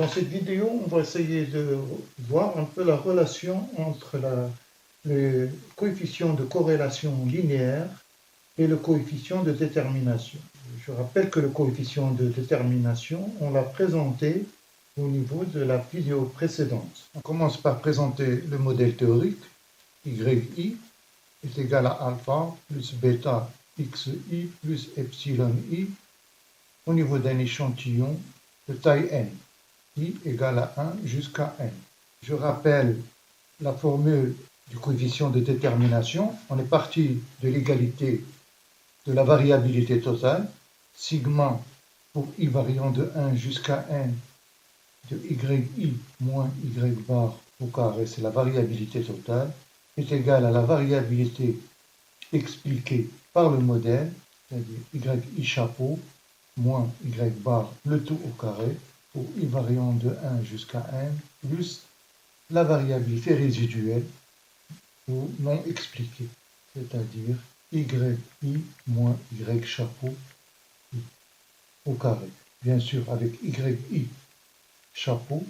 Dans cette vidéo, on va essayer de voir un peu la relation entre le coefficient de corrélation linéaire et le coefficient de détermination. Je rappelle que le coefficient de détermination, on l'a présenté au niveau de la vidéo précédente. On commence par présenter le modèle théorique. YI est égal à alpha plus bêta xi plus epsilon i au niveau d'un échantillon de taille n. I égale à 1 jusqu'à n. Je rappelle la formule du coefficient de détermination. On est parti de l'égalité de la variabilité totale, sigma pour i variant de 1 jusqu'à n de yi moins y bar au carré, c'est la variabilité totale, est égal à la variabilité expliquée par le modèle, c'est-à-dire yi chapeau moins y bar le tout au carré, pour i variant de 1 jusqu'à n, plus la variabilité résiduelle ou non expliquée, c'est-à-dire yi moins y chapeau i au carré. Bien sûr, avec yi chapeau,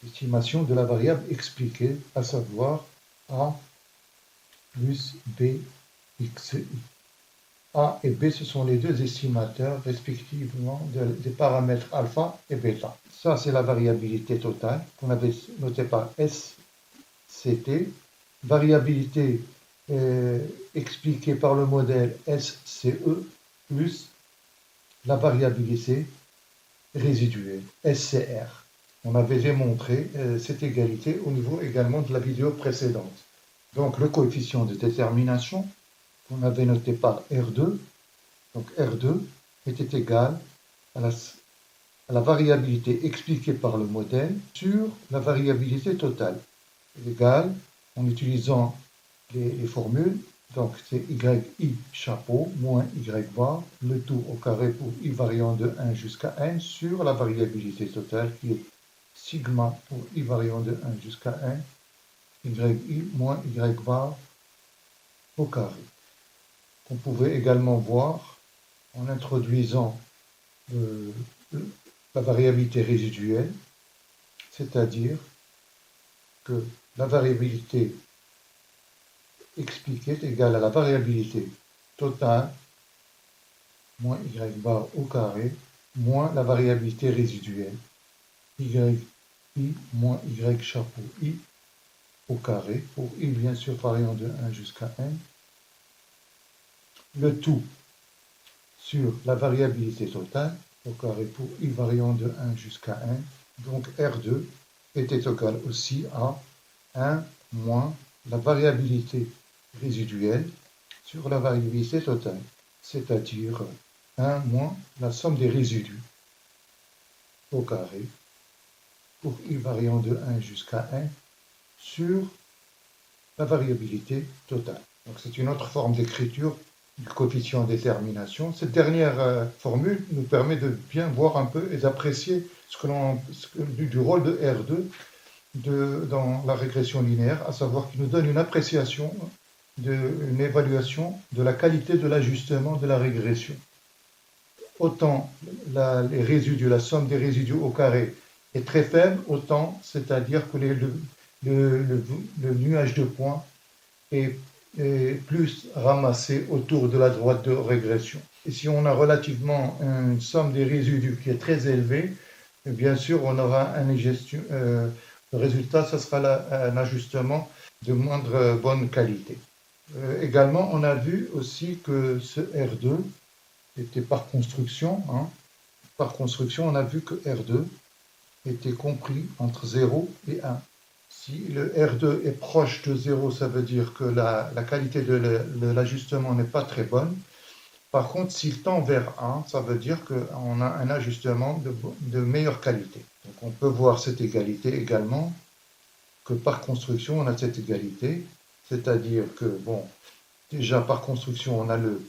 estimation de la variable expliquée, à savoir a plus bxi. A et B, ce sont les deux estimateurs respectivement des paramètres alpha et bêta. Ça, c'est la variabilité totale qu'on avait notée par SCT. Variabilité expliquée par le modèle SCE plus la variabilité résiduelle, SCR. On avait démontré cette égalité au niveau également de la vidéo précédente. Donc, le coefficient de détermination qu'on avait noté par R2, donc R2 était égal à la variabilité expliquée par le modèle sur la variabilité totale, égal en utilisant les formules, donc c'est yi chapeau moins y bar, le tout au carré pour i variant de 1 jusqu'à n sur la variabilité totale qui est sigma pour i variant de 1 jusqu'à n, yi moins y bar au carré. On pouvait également voir en introduisant la variabilité résiduelle, c'est-à-dire que la variabilité expliquée est égale à la variabilité totale moins y bar au carré moins la variabilité résiduelle yi moins y chapeau i au carré pour i bien sûr variant de 1 jusqu'à n, le tout sur la variabilité totale au carré pour i variant de 1 jusqu'à n. Donc R2 était égal aussi à 1 moins la variabilité résiduelle sur la variabilité totale, c'est-à-dire 1 moins la somme des résidus au carré pour i variant de 1 jusqu'à n sur la variabilité totale. Donc c'est une autre forme d'écriture du coefficient de détermination. Cette dernière formule nous permet de bien voir un peu et d'apprécier du rôle de R2 dans la régression linéaire, à savoir qu'il nous donne une appréciation, une évaluation de la qualité de l'ajustement de la régression. Autant les résidus, la somme des résidus au carré est très faible, autant, c'est-à-dire que le nuage de points est plus ramassé autour de la droite de régression. Et si on a relativement une somme des résidus qui est très élevée, bien sûr, on aura le résultat, ce sera un ajustement de moindre bonne qualité. Également, on a vu aussi que ce R2 était par construction. Par construction, on a vu que R2 était compris entre 0 et 1. Si le R2 est proche de 0, ça veut dire que la qualité de l'ajustement n'est pas très bonne. Par contre, s'il tend vers 1, ça veut dire qu'on a un ajustement de meilleure qualité. Donc on peut voir cette égalité également, que par construction, on a cette égalité. C'est-à-dire que, bon, déjà par construction, on a le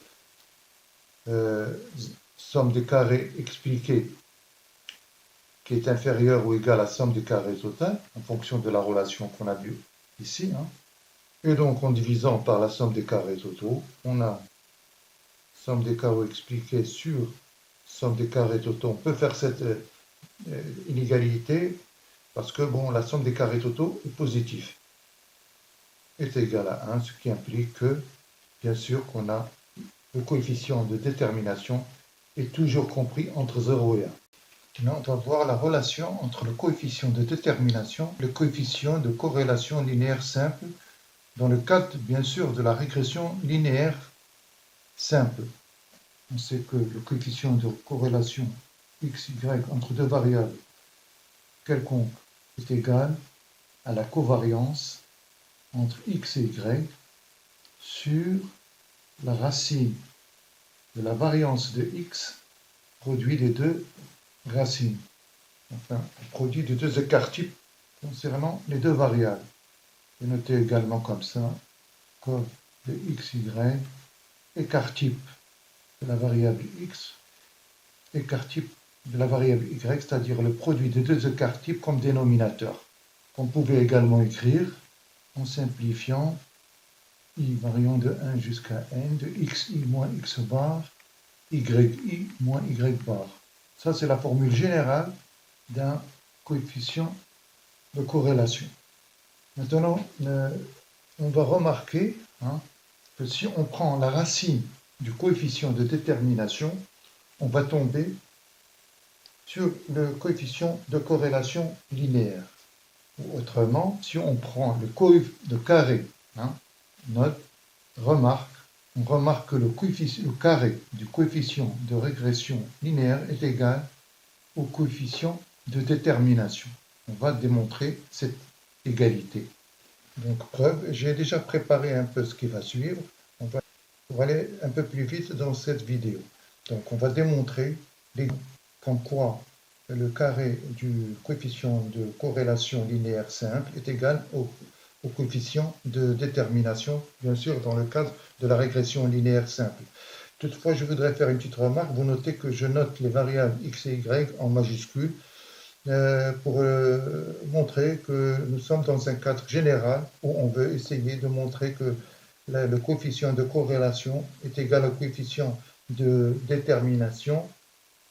somme des carrés expliquée qui est inférieure ou égale à la somme des carrés totales, en fonction de la relation qu'on a vue ici. Et donc, en divisant par la somme des carrés totaux, on a somme des carrés expliquée sur somme des carrés totaux. On peut faire cette inégalité parce que bon, la somme des carrés totaux est positive, est égale à 1, ce qui implique que, bien sûr, qu'on a le coefficient de détermination est toujours compris entre 0 et 1. Maintenant, on va voir la relation entre le coefficient de détermination et le coefficient de corrélation linéaire simple dans le cadre, bien sûr, de la régression linéaire simple. On sait que le coefficient de corrélation x, y entre deux variables quelconques est égal à la covariance entre x et y sur la racine de la variance de x produit des deux racines, enfin, produit de deux écarts types concernant les deux variables. Et noté également comme ça, cos de xy, écart type de la variable x, écart type de la variable y, c'est-à-dire le produit des deux écarts types comme dénominateur. On pouvait également écrire en simplifiant i variant de 1 jusqu'à n de xi moins x bar, yi moins y bar. Ça, c'est la formule générale d'un coefficient de corrélation. Maintenant, on doit remarquer que si on prend la racine du coefficient de détermination, on va tomber sur le coefficient de corrélation linéaire. Ou autrement, si on prend le carré, note, on remarque que le carré du coefficient de régression linéaire est égal au coefficient de détermination. On va démontrer cette égalité. Donc, preuve, j'ai déjà préparé un peu ce qui va suivre. On va aller un peu plus vite dans cette vidéo. Donc, on va démontrer comme quoi le carré du coefficient de corrélation linéaire simple est égal au coefficient de détermination, bien sûr, dans le cadre de la régression linéaire simple. Toutefois, je voudrais faire une petite remarque. Vous notez que je note les variables x et y en majuscules pour montrer que nous sommes dans un cadre général où on veut essayer de montrer que le coefficient de corrélation est égal au coefficient de détermination.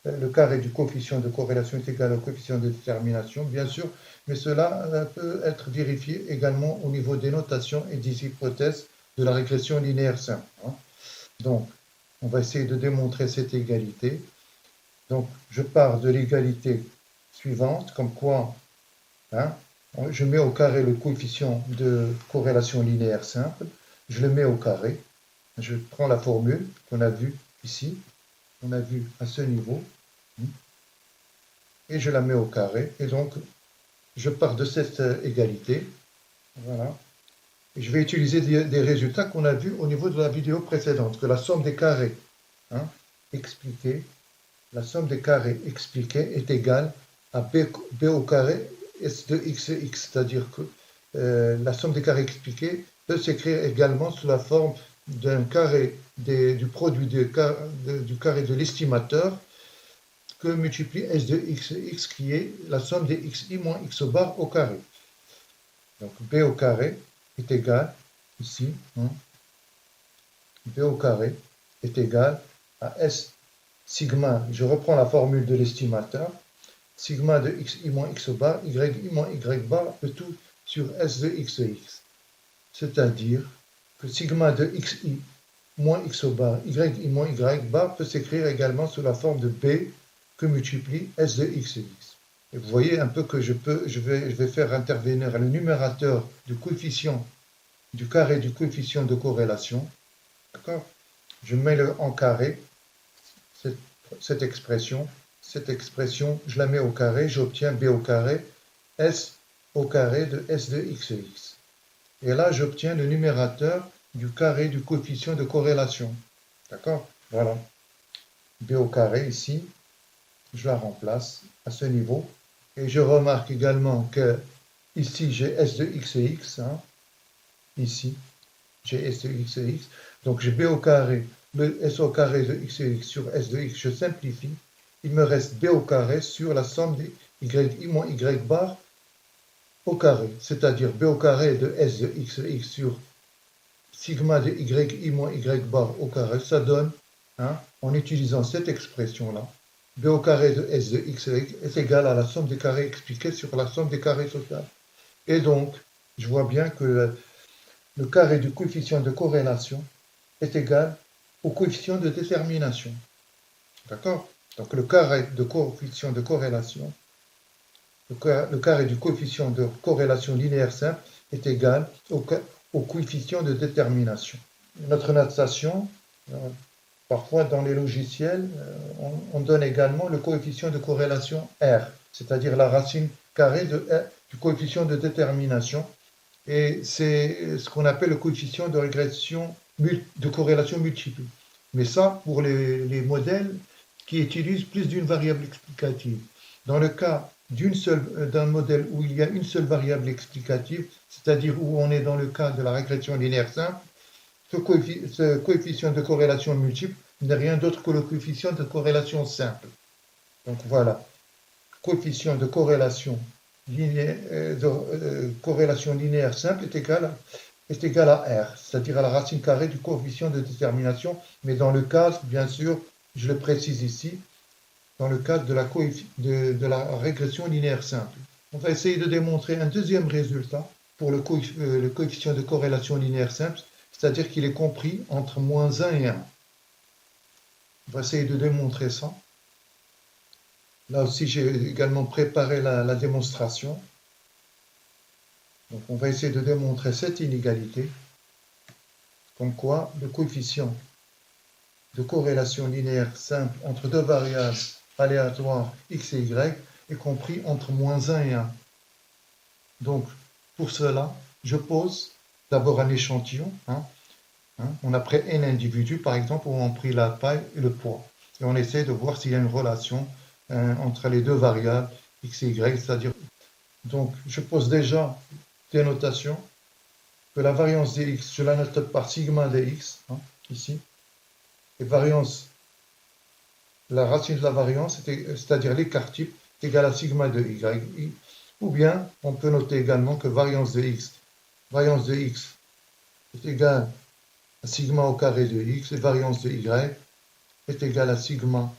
Le carré du coefficient de corrélation est égal au coefficient de détermination, bien sûr, mais cela peut être vérifié également au niveau des notations et des hypothèses de la régression linéaire simple. Donc, on va essayer de démontrer cette égalité. Donc, je pars de l'égalité suivante, comme quoi je mets au carré le coefficient de corrélation linéaire simple, je le mets au carré, je prends la formule qu'on a vue ici, on a vu à ce niveau, et je la mets au carré, et donc je pars de cette égalité, voilà, et je vais utiliser des résultats qu'on a vus au niveau de la vidéo précédente, que la somme des carrés expliquée, la somme des carrés expliqués est égale à b au carré s de x et x, c'est-à-dire que la somme des carrés expliqués peut s'écrire également sous la forme d'un carré du produit du carré de l'estimateur que multiplie s de x et x, qui est la somme des xi moins x bar au carré. Donc b au carré est égal, ici, b au carré est égal à s sigma, je reprends la formule de l'estimateur, sigma de xi moins x bar, yi moins y bar, le tout sur s de x et x. C'est-à-dire que sigma de xi moins x bar, yi moins y bar peut s'écrire également sous la forme de b que multiplie s de x et x. Et vous voyez un peu que je vais faire intervenir le numérateur du coefficient, du carré du coefficient de corrélation. D'accord? Je mets en carré cette expression, je la mets au carré, j'obtiens b au carré, s au carré de s de x et x. Et là, j'obtiens le numérateur du carré du coefficient de corrélation. D'accord? Voilà. B au carré ici, je la remplace à ce niveau. Et je remarque également que ici, j'ai s de x et x. Ici, j'ai s de x et x. Donc, j'ai b au carré, le s au carré de x et x sur s de x, je simplifie. Il me reste b au carré sur la somme de yi moins y bar au carré, c'est-à-dire b au carré de s de x et x sur sigma de yi moins y bar au carré. Ça donne, en utilisant cette expression-là, b au carré de s de x est égal à la somme des carrés expliquée sur la somme des carrés totales. Et donc, je vois bien que le carré du coefficient de corrélation est égal au coefficient de détermination. D'accord? Donc le carré de coefficient de corrélation, le carré du coefficient de corrélation linéaire simple est égal au coefficient de détermination. Notre notation, parfois dans les logiciels, on donne également le coefficient de corrélation R, c'est-à-dire la racine carrée du coefficient de détermination. Et c'est ce qu'on appelle le coefficient de régression de corrélation multiple. Mais ça, pour les modèles qui utilisent plus d'une variable explicative. Dans le cas d'un modèle où il y a une seule variable explicative, c'est-à-dire où on est dans le cas de la régression linéaire simple, ce coefficient de corrélation multiple n'est rien d'autre que le coefficient de corrélation simple. Donc voilà, coefficient de corrélation linéaire simple est égal à R, c'est-à-dire à la racine carrée du coefficient de détermination, mais dans le cas, bien sûr, je le précise ici, dans le cadre de la régression linéaire simple. On va essayer de démontrer un deuxième résultat pour le coefficient de corrélation linéaire simple, c'est-à-dire qu'il est compris entre moins 1 et 1. On va essayer de démontrer ça. Là aussi, j'ai également préparé la démonstration. Donc, on va essayer de démontrer cette inégalité, comme quoi le coefficient de corrélation linéaire simple entre deux variables aléatoires x et y est compris entre moins 1 et 1. Donc, pour cela, je pose d'abord un échantillon. On a pris n individus, par exemple, où on a pris la taille et le poids. Et on essaie de voir s'il y a une relation entre les deux variables x et y, c'est-à-dire, donc je pose déjà des notations, que la variance dx, je la note par sigma dx, ici, et la racine de la variance, c'est-à-dire l'écart type, est égal à sigma de y, ou bien on peut noter également que variance de x est égale à sigma au carré de x, et variance de y est égale à sigma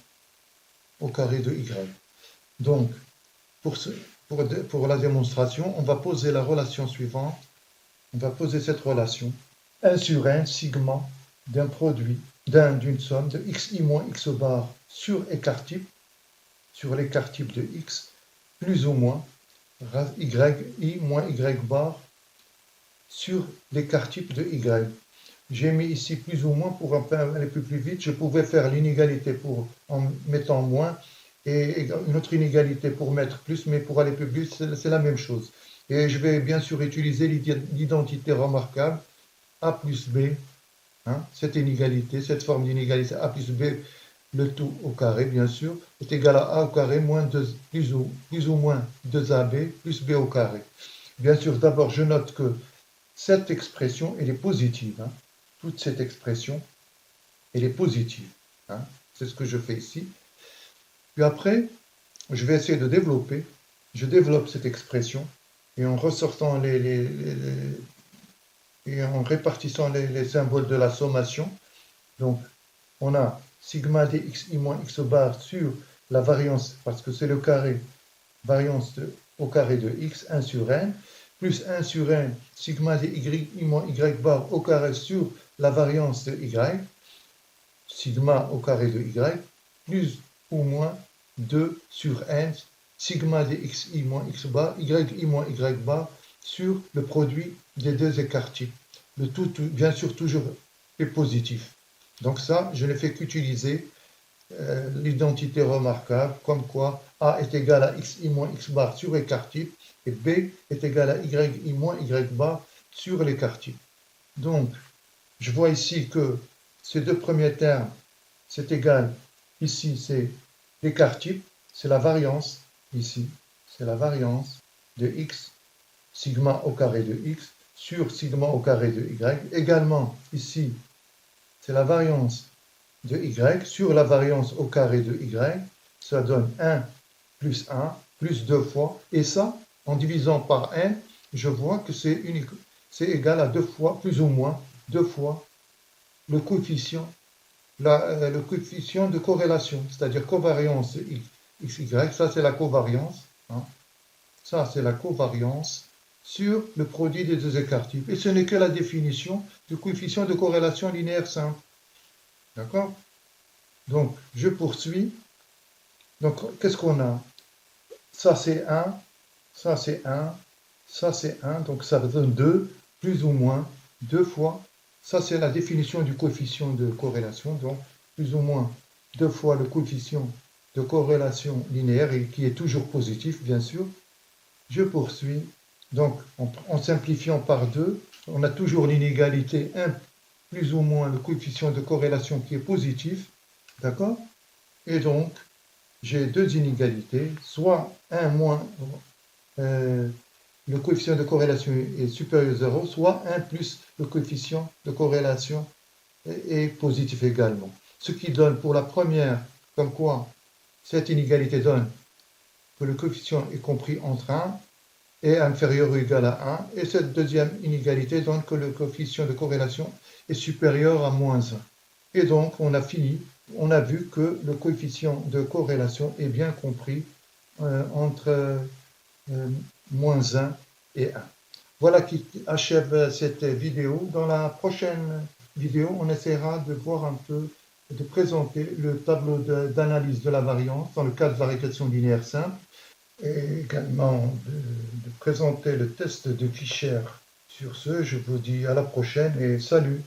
au carré de y. Donc, pour la démonstration, on va poser la relation suivante. On va poser cette relation 1 sur 1 sigma d'un produit, d'une somme de xi moins x bar sur l'écart type de x, plus ou moins yi moins y bar sur l'écart type de y. J'ai mis ici plus ou moins pour aller plus vite. Je pouvais faire l'inégalité en mettant moins et une autre inégalité pour mettre plus, mais pour aller plus vite, c'est la même chose. Et je vais bien sûr utiliser l'identité remarquable a plus b, cette forme d'inégalité a plus b, le tout au carré, bien sûr, est égal à a au carré moins plus ou moins 2ab plus b au carré. Bien sûr, d'abord, je note que cette expression, elle est positive. Toute cette expression, elle est positive. C'est ce que je fais ici. Puis après, je vais essayer de développer. Je développe cette expression et en ressortant et en répartissant les symboles de la sommation. Donc, on a sigma dxi moins x bar sur la variance, parce que c'est le carré, variance au carré de x, 1 sur n, plus 1 sur n sigma dy moins y bar au carré sur la variance de y, sigma au carré de y, plus ou moins 2 sur n sigma dxi moins x bar, yi moins y bar sur le produit des deux écarts types. Le tout, bien sûr, toujours est positif. Donc ça, je ne fais qu'utiliser l'identité remarquable, comme quoi A est égal à xi moins x bar sur écart type, et B est égal à yi moins y bar sur l'écart type. Donc, je vois ici que ces deux premiers termes, c'est égal, ici c'est l'écart type, c'est la variance, ici, c'est la variance de x, sigma au carré de x, sur sigma au carré de y. Également, ici, c'est la variance de y sur la variance au carré de y. Ça donne 1 plus 1, plus 2 fois. Et ça, en divisant par n, je vois que c'est égal à 2 fois, plus ou moins, 2 fois le coefficient le coefficient de corrélation, c'est-à-dire covariance XY, ça c'est la covariance, hein. Ça c'est la covariance sur le produit des deux écarts types. Et ce n'est que la définition du coefficient de corrélation linéaire simple. D'accord? Donc, je poursuis. Donc, qu'est-ce qu'on a? Ça c'est 1, ça c'est 1, ça c'est 1, donc ça donne 2, plus ou moins, 2 fois. Ça c'est la définition du coefficient de corrélation, donc plus ou moins 2 fois le coefficient de corrélation linéaire, et qui est toujours positif, bien sûr. Je poursuis. Donc, en simplifiant par 2, on a toujours l'inégalité 1 plus ou moins le coefficient de corrélation qui est positif. D'accord? Et donc, j'ai deux inégalités, soit 1 moins le coefficient de corrélation est supérieur à 0, soit 1 plus le coefficient de corrélation est positif également. Ce qui donne pour la première, comme quoi cette inégalité donne que le coefficient est compris entre 1 et inférieur ou égal à 1, et cette deuxième inégalité donne que le coefficient de corrélation est supérieur à moins 1. Et donc, on a fini, on a vu que le coefficient de corrélation est bien compris entre moins 1 et 1. Voilà qui achève cette vidéo. Dans la prochaine vidéo, on essaiera de voir un peu, de présenter le tableau d'analyse de la variance dans le cadre de la régression linéaire simple, et également de présenter le test de Fisher. Sur ce, je vous dis à la prochaine et salut!